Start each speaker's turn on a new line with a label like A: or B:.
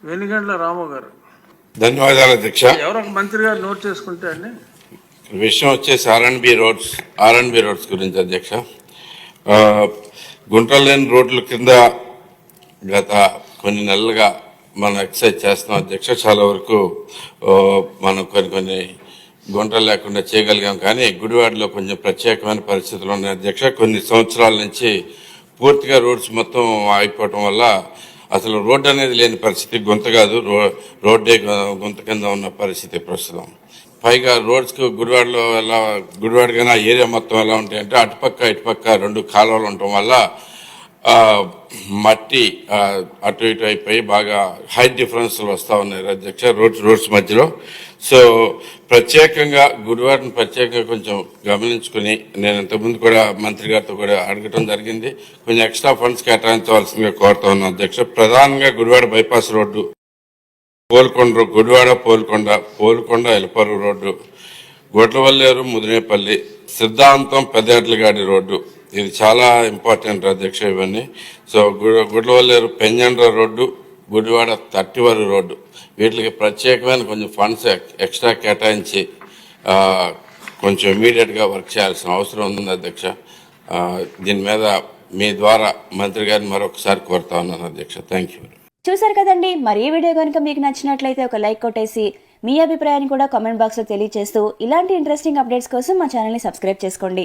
A: వెనుగండ్ల రాము గారు.
B: ధన్యవాదాలు అధ్యక్ష.
A: ఎవరో ఒక మంత్రి గారు నోట్ చేసుకుంటే అండి.
B: విషయం వచ్చేసి ఆర్ఎండ్బి రోడ్స్ గురించి అధ్యక్ష. గుంటలు లేని రోడ్ల కింద గత కొన్ని నెలలుగా మనం ఎక్సర్సైజ్ చేస్తున్నాం అధ్యక్ష. చాలా వరకు మనం కొన్ని గుంటలు లేకుండా చేయగలిగాం. కానీ గుడివాడలో కొంచెం ప్రత్యేకమైన పరిస్థితులు ఉన్నాయి అధ్యక్ష. కొన్ని సంవత్సరాల నుంచి పూర్తిగా రోడ్స్ మొత్తం ఆగిపోవటం వల్ల అసలు రోడ్డు అనేది లేని పరిస్థితి, గుంత కాదు రోడ్డే గుంత కింద ఉన్న పరిస్థితి ప్రస్తుతం. పైగా రోడ్స్కి గుడివాడలో ఎలా గుడివాడ కానీ ఆ ఏరియా మొత్తం ఎలా ఉంటాయంటే అటుపక్క ఇటుపక్క రెండు కాలువలు ఉండటం వల్ల మట్టి అటు ఇటు అయిపోయి బాగా హైట్ డిఫరెన్స్లు వస్తూ ఉన్నాయి అధ్యక్ష రోడ్స్ మధ్యలో. సో ప్రత్యేకంగా గుడివాడని ప్రత్యేకంగా కొంచెం గమనించుకుని నేను ఇంతకుముందు కూడా మంత్రి గారితో కూడా అడగటం జరిగింది. కొంచెం ఎక్స్ట్రా ఫండ్స్ కేటాయించవలసిందిగా కోరుతా ఉన్నాను అధ్యక్ష. ప్రధానంగా Gudivada bypass road, Gudivada Polkonda Elaparu road, Gudlavalleru Mudinepalli, Siddhantam Peddetlagadi road, ఇది చాలా ఇంపార్టెంట్ అధ్యక్ష ఇవన్నీ. So Gudlavalleru Penjandra road, Gudivada Tattivaru road, వీటికి ప్రత్యేకమైన కొంచెం ఫండ్స్ ఎక్స్ట్రా కేటాయించి కొంచెం ఇమీడియట్గా వర్క్ చేయాల్సిన అవసరం ఉంది అధ్యక్ష. దీని మీద మీ ద్వారా మంత్రి గారిని మరొకసారి కోరుతా ఉన్నాను అధ్యక్ష. Thank you.
C: చూసారు కదండి. మరి ఈ వీడియో కనుక మీకు నచ్చినట్లయితే ఒక లైక్ కొట్టేసి మీ అభిప్రాయాన్ని కూడా కామెంట్ బాక్స్లో తెలియజేస్తూ ఇలాంటి ఇంట్రెస్టింగ్ అప్డేట్స్ కోసం మా ఛానల్ని సబ్స్క్రైబ్ చేసుకోండి.